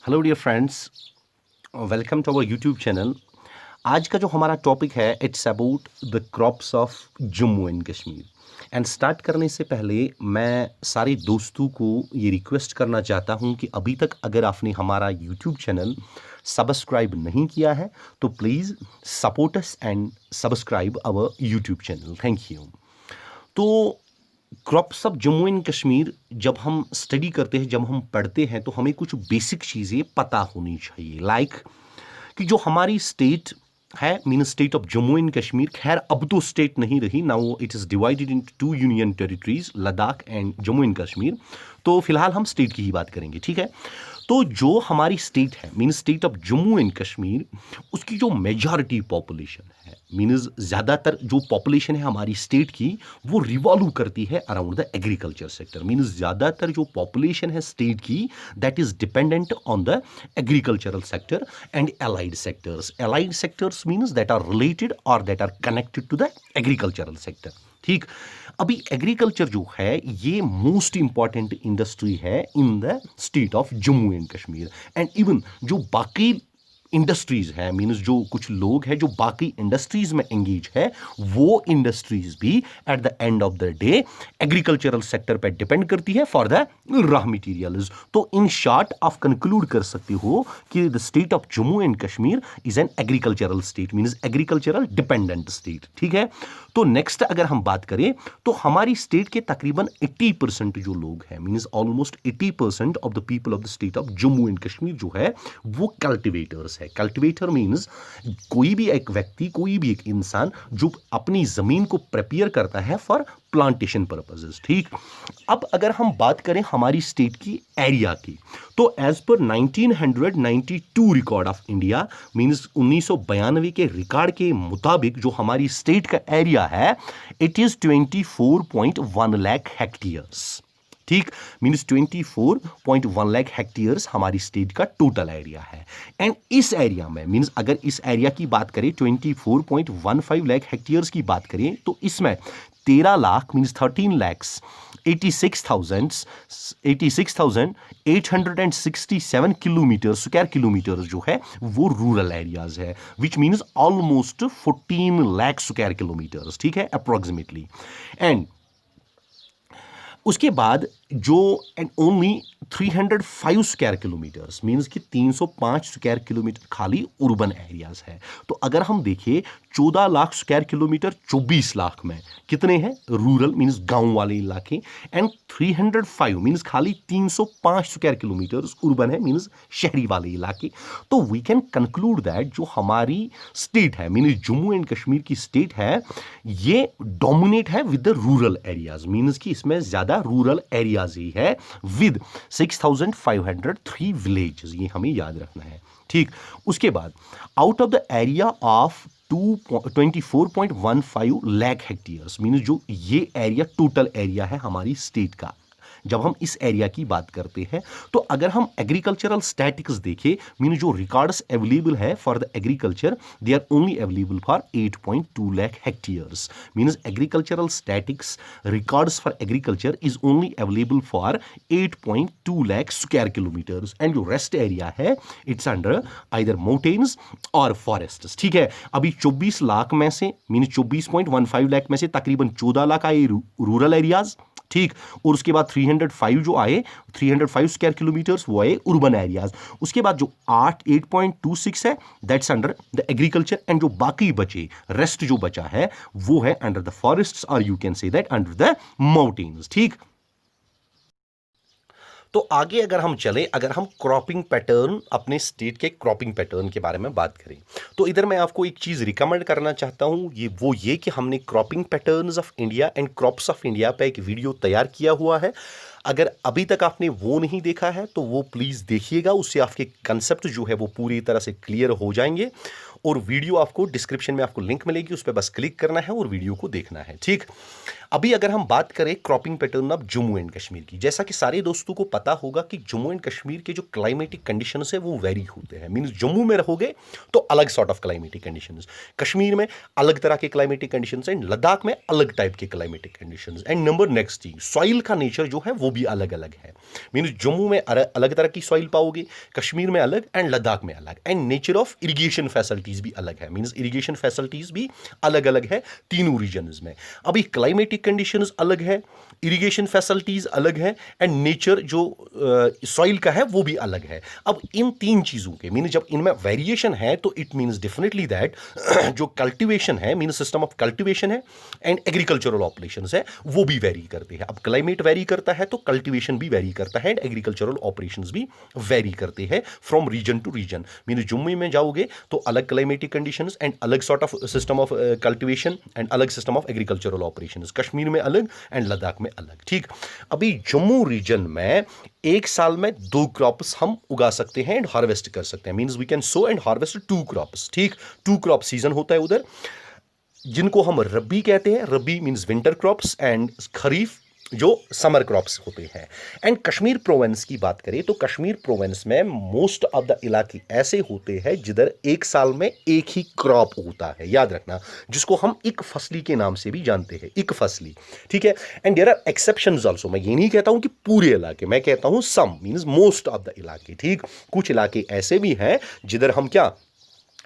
Hello dear friends, welcome to our YouTube channel. आज का जो हमारा टॉपिक है it's about the crops of Jammu and Kashmir. And start करने से पहले मैं सारे दोस्तों को ये रिक्वेस्ट करना चाहता हूँ कि अभी तक अगर आपने हमारा यूट्यूब चैनल सब्सक्राइब नहीं किया है तो please support us and subscribe our YouTube channel. Thank you. तो crops of Jammu and Kashmir जब हम स्टडी करते हैं, जब हम पढ़ते हैं, तो हमें कुछ बेसिक चीज़ें पता होनी चाहिए। लाइक कि जो हमारी स्टेट है, mean state of Jammu and Kashmir, खैर अब तो स्टेट नहीं रही, now it is divided into union territories, Ladakh and Jammu and Kashmir. तो फिलहाल हम स्टेट की ही बात करेंगे, ठीक है। तो जो हमारी स्टेट है, mean state of Jammu and Kashmir, उसकी जो मेजॉरिटी पॉपुलेशन है, मीन्स ज़्यादातर जो पॉपुलेशन है हमारी स्टेट की, वो रिवॉल्व करती है around the agriculture sector. Means ज़्यादातर जो पॉपुलेशन है स्टेट की, that is dependent on the agricultural sector and allied sectors. Allied sectors means that are related और that are connected to the agricultural sector. ठीक, अभी agriculture जो है ये मोस्ट इंपॉर्टेंट इंडस्ट्री है in the state of Jammu and Kashmir. And even जो बाकी industries है, मीन्स जो कुछ लोग हैं जो बाकी इंडस्ट्रीज में एंगेज है, वो इंडस्ट्रीज भी at the end of the day agricultural sector पे डिपेंड करती है फॉर द रॉ मटीरियल्स। तो इन शॉर्ट आप कंक्लूड कर सकते हो कि the state of Jammu and Kashmir is an agricultural state, means agricultural dependent state. ठीक है। तो नेक्स्ट अगर हम बात करें तो हमारी स्टेट के तकरीबन 80% जो लोग हैं, means almost 80% of the people of the state of Jammu and Kashmir जो है वो कल्टिवेटर्स है। कल्टिवेटर मीन्स कोई भी एक व्यक्ति, कोई भी एक इंसान जो अपनी जमीन को प्रिपेयर करता है फॉर प्लांटेशन पर्पसेस। ठीक, अब अगर हम बात करें हमारी स्टेट की एरिया की, तो as per 1992 record of India, means 1992 के रिकॉर्ड के मुताबिक जो हमारी स्टेट का एरिया है इट इज 24.1 लाख हेक्टेयर्स। ठीक, मीन्स 24.1 लाख हेक्टेयर्स हमारी स्टेट का टोटल एरिया है। एंड इस एरिया में, मीन्स अगर इस एरिया की बात करें 24.15 लाख हेक्टेयर्स की बात करें, तो इसमें 13 lakh means 13 lakhs 86,867 kilometre square kilometre जो है वो रूरल एरियाज है, which means almost 14 lakh square kilometres. ठीक है, अप्रोक्सीमेटली। एंड उसके बाद जो and only 305 square kilometres, means कि 305 स्क्वायर किलोमीटर खाली अर्बन एरियाज है। तो अगर हम देखें 14 लाख स्क्वायर किलोमीटर 24 लाख में कितने हैं रूरल, मीन्स गांव वाले इलाके, एंड 305 मीन्स खाली 305 स्क्वायर किलोमीटर अर्बन है, मीन्स शहरी वाले इलाके। तो वी कैन कंक्लूड दैट जो हमारी स्टेट है, मीन्स जम्मू एंड कश्मीर की स्टेट है, ये डोमिनेट है with the rural areas, means कि इसमें ज्यादा रूरल एरियाज ही है विद 6503 विलेजेस, ये हमें याद रखना है। ठीक, उसके बाद out of the area of 24.15 lakh hectares, means जो ये एरिया टोटल एरिया है हमारी स्टेट का, जब हम इस एरिया की बात करते हैं, तो अगर हम एग्रीकल्चरल स्टैटिक्स देखें, मीन जो रिकॉर्ड्स अवेलेबल है for the agriculture, they are only available for 8.2 lakh hectares. Means agricultural statics records for agriculture is only available for 8.2 lakh square kilometres. And जो रेस्ट एरिया है इट्स अंडर आइदर माउंटेन्स और forests. ठीक है, अभी 24 लाख में से, mean 24.15 lakh में से तकरीबन 14 लाख आए रूरल एरियाज। ठीक, और उसके बाद 305 जो आए, 305 स्क्वायर किलोमीटर्स वो आए अर्बन एरियाज। उसके बाद जो 8.26 है that's under the agriculture, and जो बाकी बचे रेस्ट जो बचा है वो है अंडर द फॉरेस्ट्स और you can say that under the mountains. ठीक, तो आगे अगर हम चले, अगर हम क्रॉपिंग पैटर्न, अपने स्टेट के क्रॉपिंग पैटर्न के बारे में बात करें, तो इधर मैं आपको एक चीज़ रिकमेंड करना चाहता हूँ, ये कि हमने cropping patterns of India and crops of India पे एक वीडियो तैयार किया हुआ है। अगर अभी तक आपने वो नहीं देखा है तो वो प्लीज़ देखिएगा, उससे आपके कंसेप्ट जो है वो पूरी तरह से क्लियर हो जाएंगे। और वीडियो आपको डिस्क्रिप्शन में आपको लिंक मिलेगी, उस पर बस क्लिक करना है और वीडियो को देखना है। ठीक, अभी अगर हम बात करें cropping pattern of Jammu and Kashmir की, जैसा कि सारे दोस्तों को पता होगा कि जम्मू एंड कश्मीर के जो क्लाइमेटिक कंडीशंस है वो वेरी होते हैं। मींस जम्मू में रहोगे तो अलग sort of climatic conditions, Kashmir में अलग तरह के क्लाइमेटिक कंडीशंस एंड लद्दाख में अलग टाइप के climatic conditions. And number next थी सॉइल का नेचर जो है वो भी अलग अलग है। मींस जम्मू में अलग तरह की सॉइल पाओगे, कश्मीर में अलग एंड लद्दाख में अलग। And nature of irrigation facilities भी अलग है। मींस इरिगेशन फैसिलिटीज भी अलग अलग है तीनों रीजन्स में। अभी क्लाइमेटिक कंडीशंस अलग है, इरिगेशन फैसिलिटीज अलग है एंड नेचर जो सॉइल का है वो भी अलग है। अब इन तीन चीजों के मीन जब इनमें वेरिएशन है तो इट मीन्स डेफिनेटली दैट जो कल्टीवेशन है मीन सिस्टम ऑफ कल्टीवेशन है एंड एग्रीकल्चरल ऑपरेशंस है वो भी वेरी करते हैं। अब क्लाइमेट वेरी करता है तो कल्टीवेशन भी वेरी करता है एंड एग्रीकल्चरल ऑपरेशंस भी वेरी करते हैं from region to region. Mean Jammu में जाओगे तो अलग क्लाइमेटिक कंडीशंस एंड अलग sort of system of cultivation and अलग system of agricultural operations, Kashmir में अलग एंड लद्दाख में अलग। ठीक, अभी जम्मू रीजन में एक साल में 2 क्रॉप्स हम उगा सकते हैं एंड हार्वेस्ट कर सकते हैं। Means we can sow and harvest 2 crops. ठीक, 2 क्रॉप सीजन होता है उधर, जिनको हम रबी कहते हैं। रबी मींस विंटर क्रॉप्स एंड खरीफ जो समर क्रॉप्स होते हैं। एंड कश्मीर प्रोविंस की बात करें तो कश्मीर प्रोविंस में मोस्ट ऑफ द इलाके ऐसे होते हैं जिधर एक साल में एक ही क्रॉप होता है, याद रखना, जिसको हम एक फसली के नाम से भी जानते हैं, एक फसली। ठीक है, and there are exceptions also. मैं ये नहीं कहता हूं कि पूरे इलाके, मैं कहता हूं सम मींस मोस्ट ऑफ द इलाके। ठीक, कुछ इलाके ऐसे भी हैं जिधर हम क्या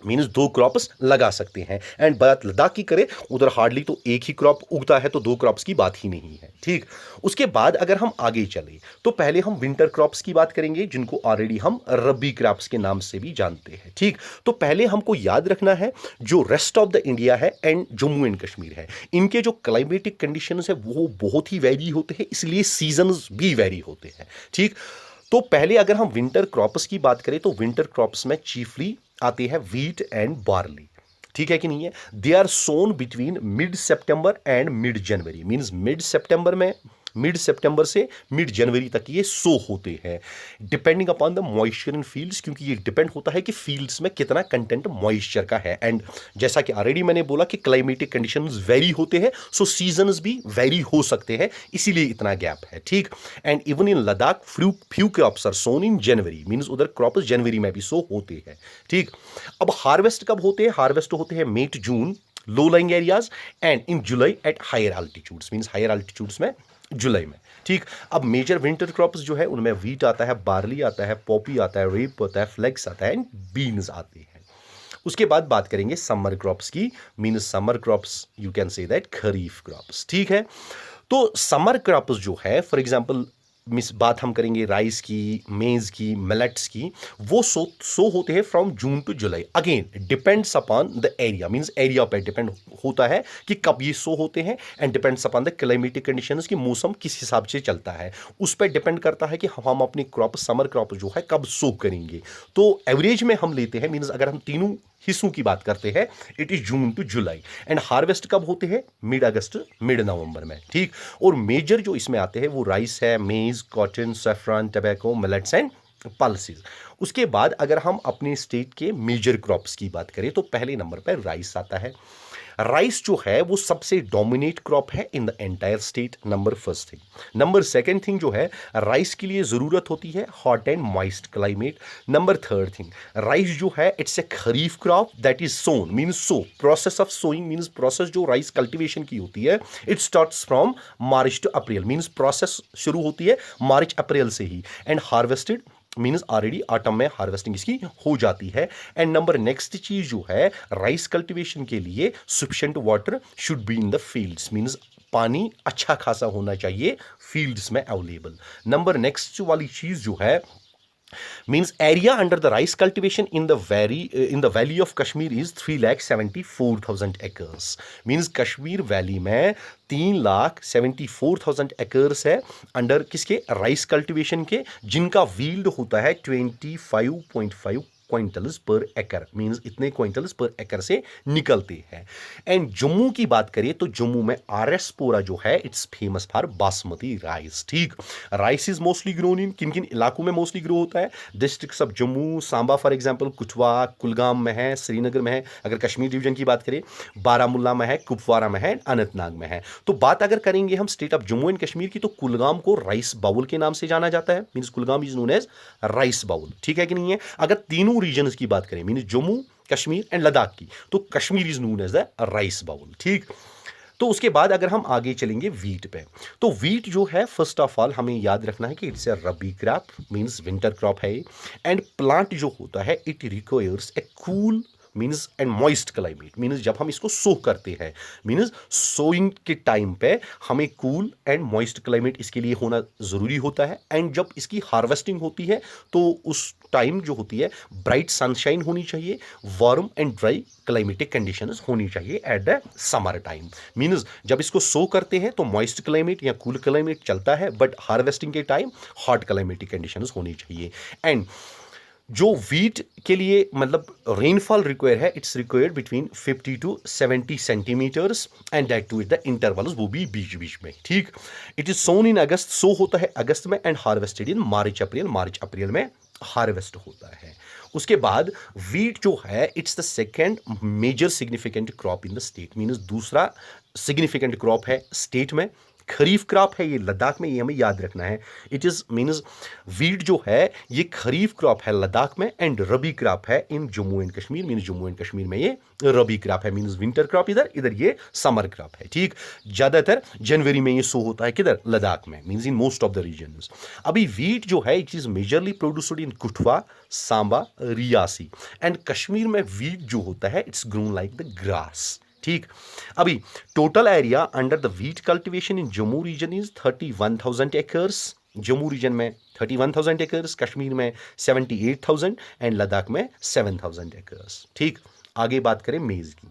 मीन्स 2 क्रॉप्स लगा सकते हैं। एंड बात लद्दाख की करें उधर हार्डली तो एक ही क्रॉप उगता है, तो 2 क्रॉप्स की बात ही नहीं है। ठीक, उसके बाद अगर हम आगे चले तो पहले हम विंटर क्रॉप्स की बात करेंगे जिनको ऑलरेडी हम रबी क्रॉप्स के नाम से भी जानते हैं। ठीक, तो पहले हमको याद रखना है जो रेस्ट ऑफ द इंडिया है एंड जम्मू एंड कश्मीर है, इनके जो क्लाइमेटिक कंडीशंस है वो बहुत ही वेरी होते हैं, इसलिए सीजन्स भी वेरी होते हैं। ठीक, तो पहले अगर हम विंटर क्रॉप्स की बात करें तो विंटर क्रॉप्स में चीफली आते हैं व्हीट एंड बार्ली। ठीक है कि नहीं है? They are sown between mid September and mid January. Means mid September से मिड जनवरी तक ये सो होते हैं, depending upon the moisture in fields, क्योंकि ये डिपेंड होता है कि फील्ड्स में कितना कंटेंट मॉइस्चर का है। एंड जैसा कि ऑलरेडी मैंने बोला कि क्लाइमेटिक कंडीशंस वेरी होते हैं, सो सीजन्स भी वेरी हो सकते हैं, इसीलिए इतना गैप है। ठीक, and even in Ladakh few crops are sown in January. Means उधर क्रॉप्स जनवरी में भी सो होते हैं। ठीक, अब हार्वेस्ट कब होते हैं? हार्वेस्ट होते हैं May to June low lying areas and in July at higher altitudes. Means higher altitudes में जुलाई में। ठीक, अब मेजर विंटर क्रॉप्स जो है उनमें व्हीट आता है, बार्ली आता है, पॉपी आता है, रेप आता है, फ्लेक्स आता है एंड बीन्स आते हैं। उसके बाद बात करेंगे समर क्रॉप्स की। Means summer crops you can say that kharif crops. ठीक है, तो समर क्रॉप्स जो है फॉर एग्जांपल मिस बात हम करेंगे राइस की, मेज की, मिलेट्स की, वो सो होते हैं from June to July. Again depends upon the area, means area पर डिपेंड होता है कि कब ये सो होते हैं and depends upon the climatic conditions की मौसम किस हिसाब से चलता है, उस पर डिपेंड करता है कि हम अपनी क्रॉप समर क्रॉप जो है कब सो करेंगे। तो एवरेज में हम लेते हैं, मींस अगर हम तीनों हिस्सों की बात करते हैं, it is June to July and harvest कब होते हैं? मिड अगस्त मिड नवंबर में। ठीक, और मेजर जो इसमें आते हैं वो राइस है, मेज, cotton, saffron, tobacco, millets and pulses. उसके बाद अगर हम अपने स्टेट के मेजर क्रॉप्स की बात करें तो पहले नंबर पर राइस आता है। राइस जो है वो सबसे डोमिनेट क्रॉप है in the entire state, number first thing. Number second thing जो है, राइस के लिए ज़रूरत होती है hot and moist climate. Number third thing, rice जो है it's a kharif crop that is sown, means sow process of sowing, means process जो राइस कल्टिवेशन की होती है it starts from March to April. Means process शुरू होती है March April से ही and harvested means already autumn में हार्वेस्टिंग इसकी हो जाती है। एंड नंबर नेक्स्ट चीज जो है, राइस कल्टीवेशन के लिए sufficient water should be in the fields. Means पानी अच्छा खासा होना चाहिए फील्ड्स में अवेलेबल। नंबर नेक्स्ट वाली चीज जो है, means area under the rice cultivation in the valley of Kashmir is 3,74,000 acres. means Kashmir valley में 3,74,000 एकर्स है अंडर किसके? राइस कल्टीवेशन के, जिनका वील्ड होता है 25.5 क्विंटल्स पर एकड़, मींस इतने क्विंटल्स पर एकड़ से निकलते हैं। एंड जम्मू की बात करें तो जम्मू में आरएसपुरा जो है it's famous for basmati rice. ठीक, rice is mostly grown in किन किन इलाकों में मोस्टली ग्रो होता है? Districts of Jammu, Samba for example, Kathua, Kulgam में है, श्रीनगर में है। अगर कश्मीर डिवीजन की बात करें, बारामुल्ला में है, कुपवारा में है, अनंतनाग में है। तो बात अगर करेंगे हम state of Jammu and Kashmir की, तो कुलगाम को राइस बाउल के नाम से जाना जाता है, means Kulgam is known as rice bowl. ठीक है कि नहीं है? अगर तीनों रीजन्स की बात करें, मींस जम्मू, कश्मीर एंड लद्दाख की, तो Kashmir is known as the rice bowl. ठीक, तो उसके बाद अगर हम आगे चलेंगे वीट पे, तो वीट जो है फर्स्ट ऑफ ऑल हमें याद रखना है कि it's a rabi crop, means winter crop है। एंड प्लांट जो होता है it requires a cool means and moist climate, means जब हम इसको सो करते हैं, मीन्स सोइंग के टाइम पे हमें कूल एंड मॉइस्ट क्लाइमेट इसके लिए होना ज़रूरी होता है। एंड जब इसकी हार्वेस्टिंग होती है तो उस टाइम जो होती है ब्राइट सनशाइन होनी चाहिए, warm and dry climatic conditions होनी चाहिए at the summer time. Means जब इसको सो करते हैं तो मॉइस्ट क्लाइमेट या कूल क्लाइमेट चलता है, बट हार्वेस्टिंग के टाइम हॉट क्लाइमेटिक कंडीशंस होनी चाहिए। एंड जो वीट के लिए मतलब रेनफॉल रिक्वायर है, it's required between 50 to 70 centimetres and that too it the intervals, वो भी बीच बीच में। ठीक, इट इज सोन इन अगस्त, सो होता है अगस्त में, एंड हार्वेस्टेड इन मार्च अप्रैल, मार्च अप्रैल में हार्वेस्ट होता है। उसके बाद वीट जो है it's the second major significant crop in the state, means दूसरा सिग्निफिकेंट क्रॉप है स्टेट में। खरीफ क्रॉप है ये लद्दाख में, ये हमें याद रखना है। इट इज मीन्स वीट जो है ये खरीफ क्रॉप है लद्दाख में, एंड रबी क्रॉप है in Jammu and Kashmir, means Jammu and Kashmir में ये रबी क्रॉप है, मीन्स विंटर क्रॉप इधर, इधर ये समर क्रॉप है। ठीक, ज्यादातर जनवरी में ये सो होता है किधर? लद्दाख में, means in most of the regions. अभी वीट जो है it is majorly produced in Kathua, Samba, Reasi, and Kashmir में वीट जो होता है it's grown like the grass. ठीक, अभी total area under the wheat cultivation in Jammu region is 31,000 acres. Jammu region में 31,000 एकर्स, कश्मीर में 78,000 एंड लद्दाख में 7,000 एकर्स। ठीक, आगे बात करें मेज की।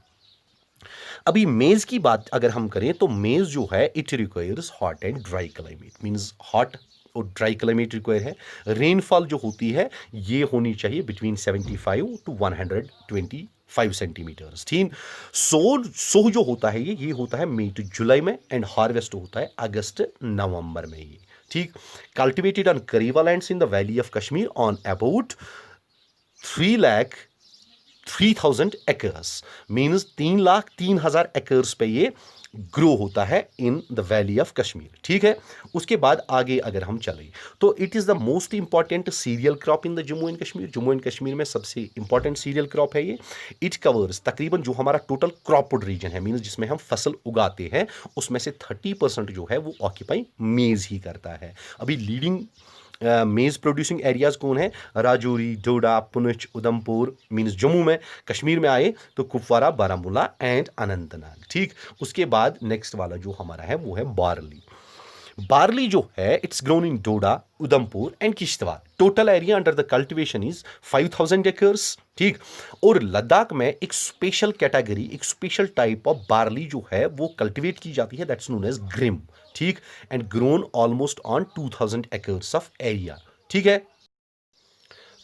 अभी मेज की बात अगर हम करें तो मेज जो है it requires hot and dry climate, means hot और ड्राई क्लाइमेट रिक्वायर है। रेनफॉल जो होती है ये होनी चाहिए बिटवीन 75 to 125 सेंटीमीटर्स। ठीक, सो जो होता है ये होता है मई टू जुलाई में, एंड हार्वेस्ट होता है अगस्त नवंबर में ये। ठीक, cultivated on karewa lands in the valley of Kashmir on about 3,03,000 acres, means 3,03,000 acres पे ये ग्रो होता है in the valley of Kashmir. ठीक है, उसके बाद आगे अगर हम चलें तो it is the most important cereal crop in the Jammu and Kashmir. Jammu and Kashmir में सबसे इंपॉर्टेंट सीरियल क्रॉप है ये। इट कवर्स तकरीबन जो हमारा टोटल क्रॉपड रीजन है, मीन्स जिसमें हम फसल उगाते हैं, उसमें से 30% जो है वो ऑक्यूपाई मेज ही करता है। अभी लीडिंग मेज प्रोड्यूसिंग एरियाज कौन है? राजौरी, डोडा, पुंछ, उधमपुर, मीन्स जम्मू में। कश्मीर में आए तो कुपवारा, बारामूला एंड अनंतनाग। ठीक, उसके बाद नेक्स्ट वाला जो हमारा है वो है बार्ली। बार्ली जो है it's grown in Doda, Udhampur and Kishtwar. Total area under the cultivation is 5,000 acres. ठीक, और लद्दाख में एक स्पेशल कैटेगरी, एक स्पेशल टाइप ऑफ बार्ली जो है वो कल्टिवेट की जाती है, दैट्स नोन एज ग्रिम। ठीक, and grown almost on 2,000 acres of area. ठीक है,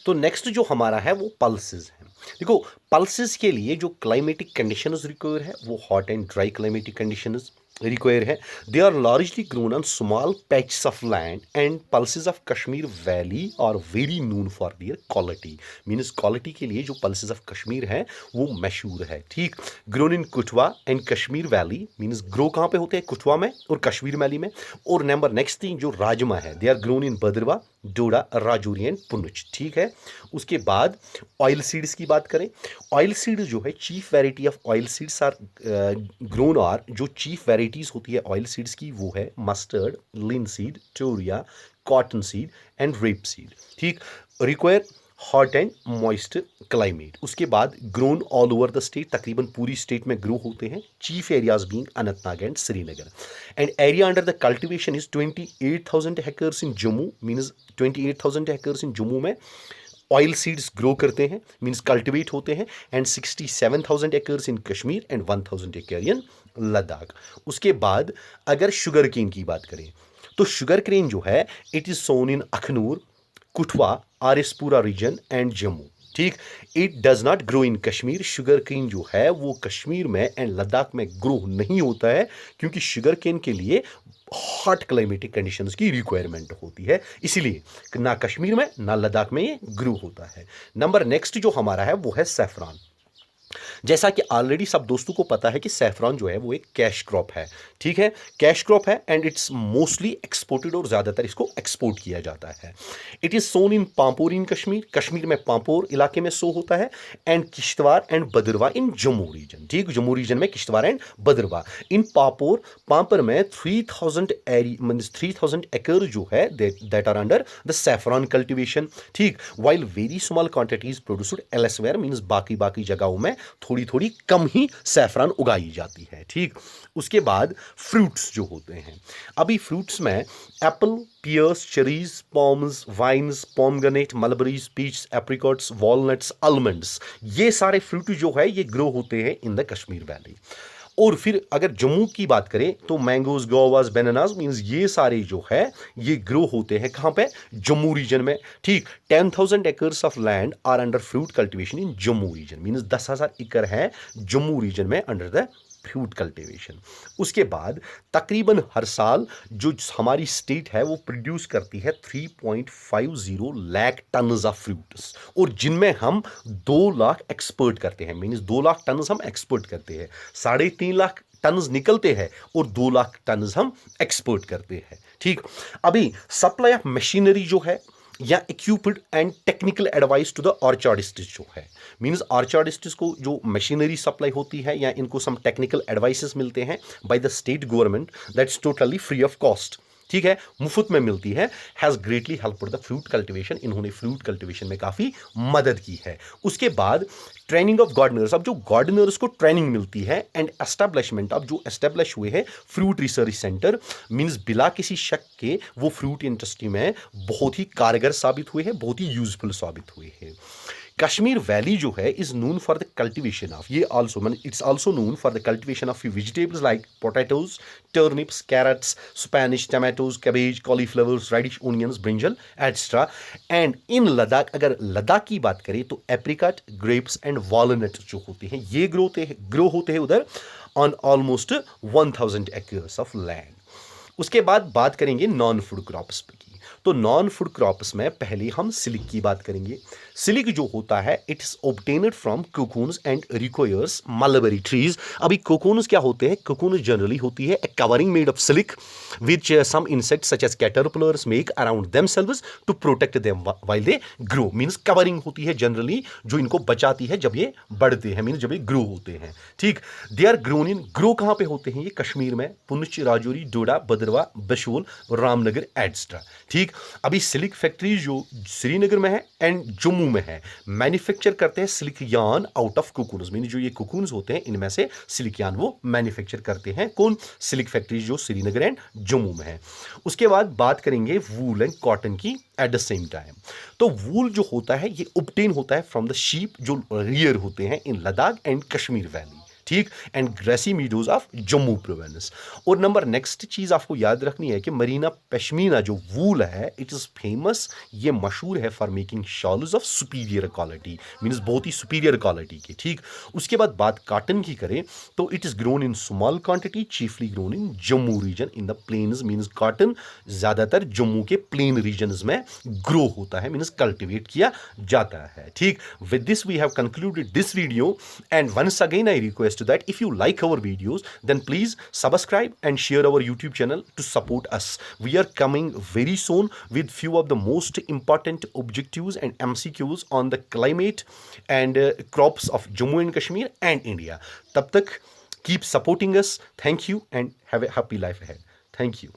तो नेक्स्ट जो हमारा है वो पल्सेस है। देखो, पल्सेस के लिए जो क्लाइमेटिक कंडीशंस रिक्वायर है वो hot and dry climatic conditions require है। They are largely grown on small patches of land, and pulses of Kashmir valley are very known for their quality, means quality के लिए जो pulses of Kashmir है वो मशहूर है। ठीक, grown in Kathua and Kashmir valley, means grow कहाँ पे होते हैं? कुठवा में और कश्मीर वैली में। और नंबर नेक्स्ट थिंग जो राजमा है, they are grown in Bhaderwah, Doda, Rajouri and Poonch. ठीक है, उसके बाद ऑयल सीड्स की बात करें। ऑयल सीड जो है chief variety of oil seeds are grown, और जो चीफ वैरायटीज होती है ऑयल सीड्स की वो है mustard, linseed, toria, cotton seed and rape seed. ठीक, require hot and moist climate. उसके बाद grown all over the state, तकरीबन पूरी स्टेट में ग्रो होते हैं। Chief areas being Anantnag and Srinagar. And area under the cultivation is 28,000 acres in Jammu, means 28,000 acres in Jammu में oil seeds grow करते हैं, मीन्स कल्टिवेट होते हैं। And 67,000 acres in Kashmir and 1,000 एकड़ इन लद्दाख। उसके बाद अगर शुगर केन की बात करें तो शुगर केन जो है it is sown in Akhnoor, Kathua, RS Pura region and Jammu. ठीक। It does not grow in Kashmir, sugar cane जो है वो कश्मीर में एंड लद्दाख में ग्रो नहीं होता है, क्योंकि शुगर केन के लिए हॉट क्लाइमेटिक कंडीशंस की रिक्वायरमेंट होती है, इसीलिए ना कश्मीर में ना लद्दाख में ये ग्रो होता है। नंबर नेक्स्ट जो हमारा है वो है सैफरान। जैसा कि ऑलरेडी सब दोस्तों को पता है कि सैफरॉन जो है वो एक कैश क्रॉप है, ठीक है, कैश क्रॉप है एंड इट्स मोस्टली एक्सपोर्टेड और ज़्यादातर इसको एक्सपोर्ट किया जाता है। It is sown in Pampore in Kashmir, Kashmir में पांपोर इलाके में सो होता है, and Kishtwar and Bhaderwah in Jammu region, ठीक, जम्मू रीजन में किश्तवाड़ एंड भद्रवाह। इन पांपोर में 3000 एकड़ जो है that are under the saffron cultivation, ठीक, while very small quantities produced elsewhere, means बाकी जगहों में थोड़ी थोड़ी कम ही सैफरान उगाई जाती है, ठीक। उसके बाद फ्रूट्स जो होते हैं, अभी फ्रूट्स में apple, pears, cherries, plums, vines, pomegranate, mulberries, peach, apricots, walnuts, almonds, ये सारे फ्रूट जो है ये ग्रो होते हैं इन द कश्मीर वैली। और फिर अगर जम्मू की बात करें तो मैंगोज, गोवाज, बनानाज, मींस ये सारे जो है ये ग्रो होते हैं कहाँ पे, जम्मू रीजन में, ठीक। 10,000 acres of land are under fruit cultivation in Jammu region, means 10,000 एकड़ है जम्मू रीजन में अंडर द फ्रूट कल्टिवेशन। उसके बाद तकरीबन हर साल जो हमारी स्टेट है वो प्रोड्यूस करती है 3.50 लाख टन्स ऑफ फ्रूट्स, और जिनमें हम 2 लाख एक्सपोर्ट करते हैं, मींस 2 लाख टन्स हम एक्सपोर्ट करते हैं, 3.5 लाख टन्स निकलते हैं और 2 लाख टन्स हम एक्सपोर्ट करते हैं, ठीक। अभी सप्लाई ऑफ मशीनरी जो है या equipped and technical advice to the orchardists जो है, मींस ऑर्चार्डिस्ट्स को जो मशीनरी सप्लाई होती है या इनको सम टेक्निकल एडवाइसेस मिलते हैं by the state government, that's totally free of cost, ठीक है, मुफ्त में मिलती है, has greatly helped the fruit cultivation, इन्होंने फ्रूट कल्टिवेशन में काफ़ी मदद की है। उसके बाद ट्रेनिंग ऑफ गार्डनर्स, अब जो गार्डनर्स को ट्रेनिंग मिलती है एंड एस्टेब्लिशमेंट, अब जो एस्टेब्लिश हुए हैं फ्रूट रिसर्च सेंटर, मींस बिला किसी शक के वो फ्रूट इंडस्ट्री में बहुत ही कारगर साबित हुए हैं, बहुत ही यूजफुल साबित हुए हैं। कश्मीर वैली जो है is known for the cultivation of, ये also mean it's also known for the cultivation of vegetables like potatoes, turnips, carrots, spinach, tomatoes, cabbage, cauliflowers, radish, onions, brinjal etcetera. And in Ladakh, अगर लद्दाख की बात करें तो apricot, grapes and walnut जो होते हैं ये ग्रो होते हैं उधर on almost 1000 acres of land. उसके बाद बात करेंगे नॉन फूड क्रॉप्स की, तो नॉन फूड क्रॉप्स में पहले हम सिल्क की बात करेंगे। सिल्क जो होता है it is obtained from cocoons and requires mulberry trees. अभी कोकून्स क्या होते हैं, कोकून जनरली होती है a covering made of silk which some insects such as caterpillars make around themselves to protect them while they grow, means covering होती है generally जो इनको बचाती है जब ये बढ़ते हैं, मींस जब ये ग्रो होते हैं, ठीक। They are grown in, grow कहाँ पे होते हैं ये कश्मीर में, पुंछ, राजौरी, डोडा, भद्रवाह, बशोल, रामनगर एट्सेट्रा, ठीक। अभी सिल्क फैक्ट्री जो श्रीनगर में है एंड जम्मू में है, मैन्युफैक्चर करते हैं silk yarn out of cocoons, mean जो ये कोकून्स होते हैं इनमें से सिल्क यार्न वो मैन्युफैक्चर करते हैं, कौन, सिल्क फैक्ट्री जो श्रीनगर एंड जम्मू में है। उसके बाद बात करेंगे वूल एंड कॉटन की एट द सेम टाइम। तो वूल जो होता है ये ऑब्टेन होता है फ्रॉम द शीप जो रियर होते हैं in Ladakh and Kashmir valley, ठीक, and grassy meadows of Jammu province. और नंबर नेक्स्ट चीज आपको याद रखनी है कि मरीना पश्मीना जो वूल है इट इज फेमस, ये मशहूर है for making shawls of superior quality, means बहुत ही सुपीरियर क्वालिटी के, ठीक। उसके बाद बात कॉटन की करें तो it is grown in small quantity, chiefly grown in Jammu region in the plains, means cotton ज्यादातर जम्मू के प्लेन रीजन में ग्रो होता है, मीन्स कल्टिवेट किया जाता है, ठीक। With this we have concluded this video and once again I request that if you like our videos then please subscribe and share our YouTube channel to support us. We are coming very soon with few of the most important objectives and MCQs on the climate and crops of Jammu and Kashmir and India. Tab tak keep supporting us. Thank you and have a happy life ahead. Thank you.